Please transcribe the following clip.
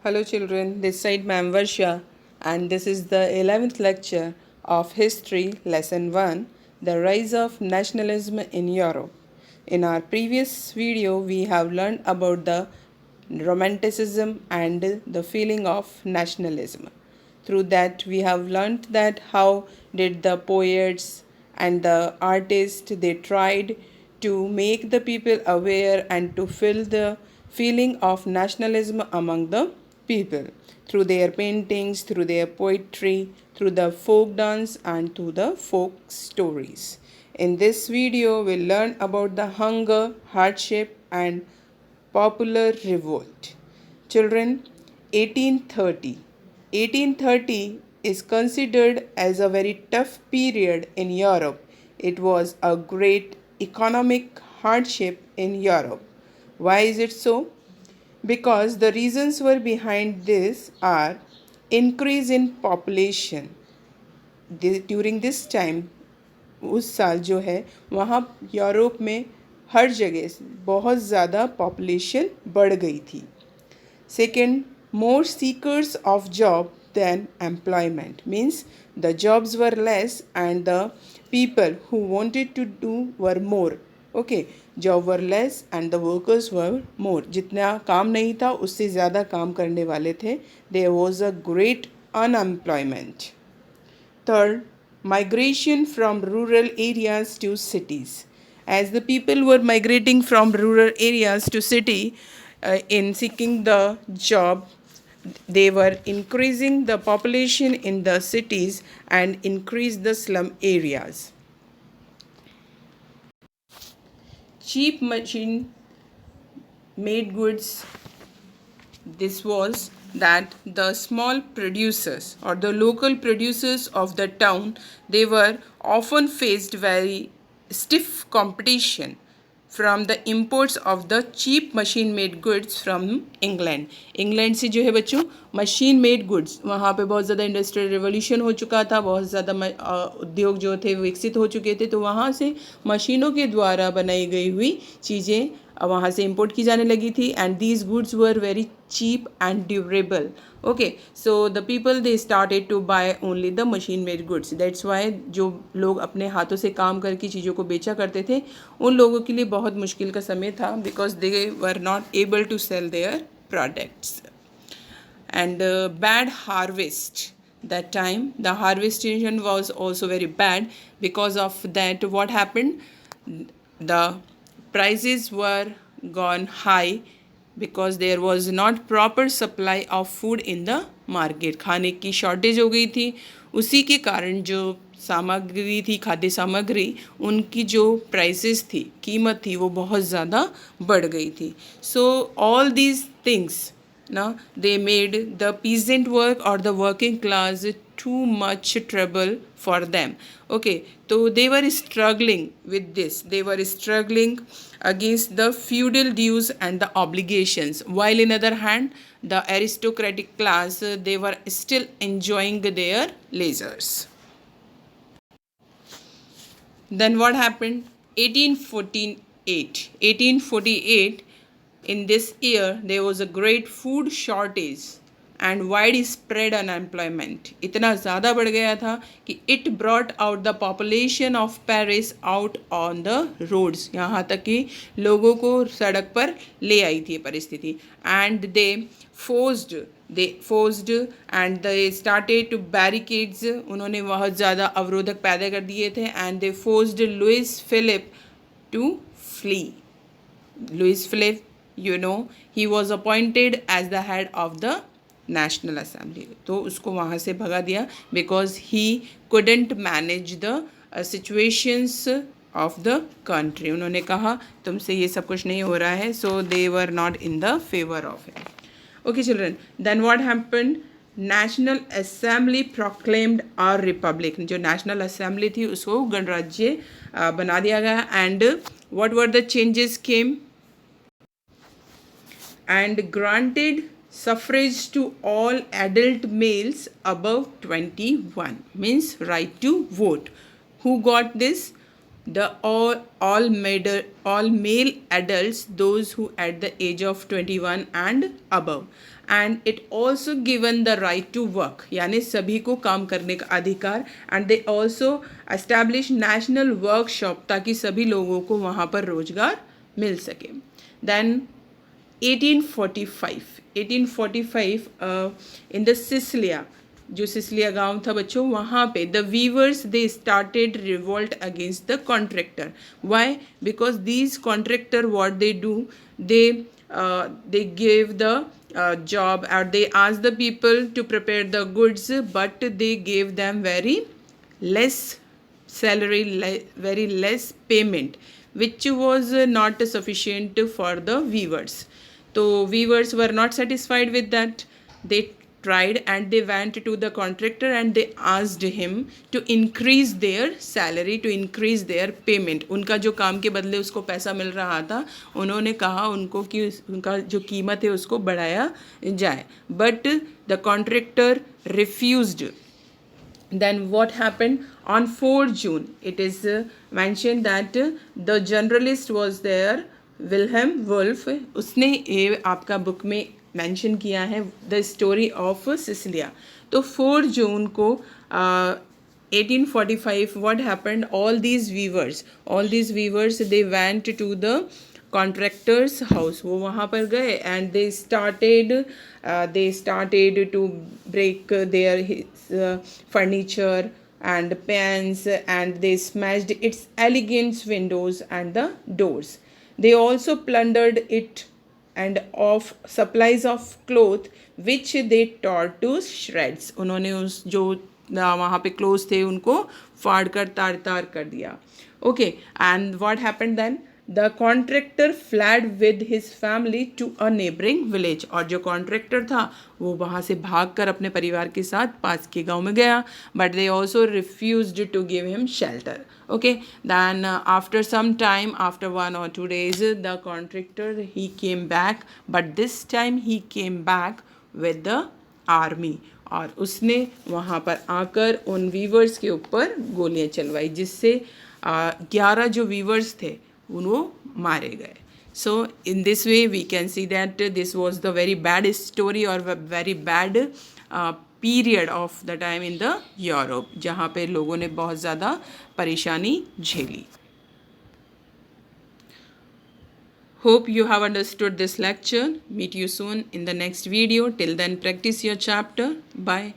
Hello children, this side Ma'am Varsha and this is the 11th lecture of History Lesson 1, The Rise of Nationalism in Europe. In our previous video, we have learned about the Romanticism and the feeling of nationalism. Through that, we have learned that how did the poets and the artists, they tried to make the people aware and to fill the feeling of nationalism among the people through their paintings, through their poetry, through the folk dance and through the folk stories. In this video, we'll learn about the hunger, hardship and popular revolt. Children, 1830. 1830 is considered as a very tough period in Europe. It was a great economic hardship in Europe. Why is it so? Because the reasons were behind this are increase in population. During this time, उस साल जो है वहाँ Europe में हर जगह बहुत ज़्यादा population बढ़ गई थी. Second, more seekers of job than employment, means the jobs were less and the people who wanted to do were more. Okay, job were less and the workers were more. जितना काम नहीं था उससे ज़्यादा काम करने वाले थे. There was a great unemployment. Third, migration from rural areas to cities. As the people were migrating from rural areas to city in seeking the job, they were increasing the population in the cities and increase the slum areas. Cheap machine made goods. This was that the small producers or the local producers of the town, they were often faced very stiff competition from the imports of the cheap machine made goods from England. England से जो है बच्चों machine made goods, वहाँ पे बहुत ज़्यादा industrial revolution हो चुका था, बहुत ज़्यादा उद्योग जो थे विकसित हो चुके थे, तो वहाँ से मशीनों के द्वारा बनाई गई हुई चीज़ें वहाँ से इंपोर्ट की जाने लगी थी. And these goods were very cheap and durable. Okay, so the people they started to buy only the machine made goods. That's why जो लोग अपने हाथों से काम करके चीज़ों को बेचा करते थे, उन लोगों के लिए बहुत मुश्किल का समय था, because they were not able to sell their products. And bad harvest. That time the harvestation was also very bad. Because of that, what happened, the prices were gone high because there was not proper supply of food in the market. खाने की shortage हो गई थी. उसी के कारण जो सामग्री थी, खाद्य सामग्री, उनकी जो प्राइसेस थी, कीमत थी, वो बहुत ज़्यादा बढ़ गई थी. So all these things now they made the peasant work or the working class too much trouble for them. Okay, so they were struggling with this. They were struggling against the feudal dues and the obligations, while in other hand the aristocratic class, they were still enjoying their leisures. Then what happened? 1848. In this year, there was a great food shortage and widespread unemployment. इतना ज़्यादा बढ़ गया था कि it brought out the population of Paris out on the roads. यहाँ तक कि लोगों को सड़क पर ले आई थी परिस्थिति. And they forced and they started to barricades. उन्होंने बहुत ज़्यादा अवरोधक पैदा कर दिए थे. And they forced Louis Philippe to flee. Louis Philippe, you know, he was appointed as the head of the National Assembly. तो उसको वहाँ से भगा दिया because he couldn't manage the situations of the country. उन्होंने कहा तुमसे ये सब कुछ नहीं हो रहा है. So they were not in the favor of him. Okay children, then what happened? National Assembly proclaimed our republic. जो National Assembly थी उसको गणराज्य बना दिया गया. And what were the changes came? And granted suffrage to all adult males above 21, means right to vote. Who got this? the all male adults, those who at the age of 21 and above, and it also given the right to work, यानी सभी को काम करने का अधिकार, and they also establish national workshop ताकि सभी लोगों को वहाँ पर रोजगार मिल सके. Then 1845 in the Sicilia, जो सिसिलिया गांव था बच्चों, वहाँ पे the weavers they started revolt against the contractor. Why? Because these contractor what they do, they give the job, or they ask the people to prepare the goods, but they gave them very less salary, very less payment, which was not sufficient for the weavers. So weavers were not satisfied with that. They tried and they went to the contractor and they asked him to increase their salary, to increase their payment. उनका जो काम के बदले उसको पैसा मिल रहा था, उन्होंने कहा उनको कि उनका जो कीमत है उसको बढ़ाया जाए, but the contractor refused. Then what happened on 4 June? It is mentioned that the journalist was there, Wilhelm Wolff, उसने ये आपका बुक में मेंशन किया है द स्टोरी ऑफ सिसिलिया. तो 4 जून को 1845 what happened, all these weavers they went to the contractors house. वो वहाँ पर गए and they started to break their furniture and pans, and they smashed its elegant windows and the doors. They also plundered it and of supplies of cloth which they tore to shreds. उन्होंने उस जो वहाँ पे clothes थे उनको फाड़ कर तार कर दिया. Okay, and what happened then? The contractor fled with his family to a neighboring village. और जो contractor था वो वहाँ से भागकर अपने परिवार के साथ पास के गांव में गया, but they also refused to give him shelter. Okay, then after some time, after 1 or 2 days, the contractor he came back, but this time he came back with the army. और उसने वहाँ पर आकर उन वीवर्स के ऊपर गोलियाँ चलवाई, जिससे 11 जो वीवर्स थे उनको मारे गए. So in this way we can see that this was the very bad story or very bad period of the time in the Europe, जहाँ पे लोगों ने बहुत ज़्यादा परेशानी झेली. Hope you have understood this lecture. Meet you soon in the next video. Till then, practice your chapter. Bye.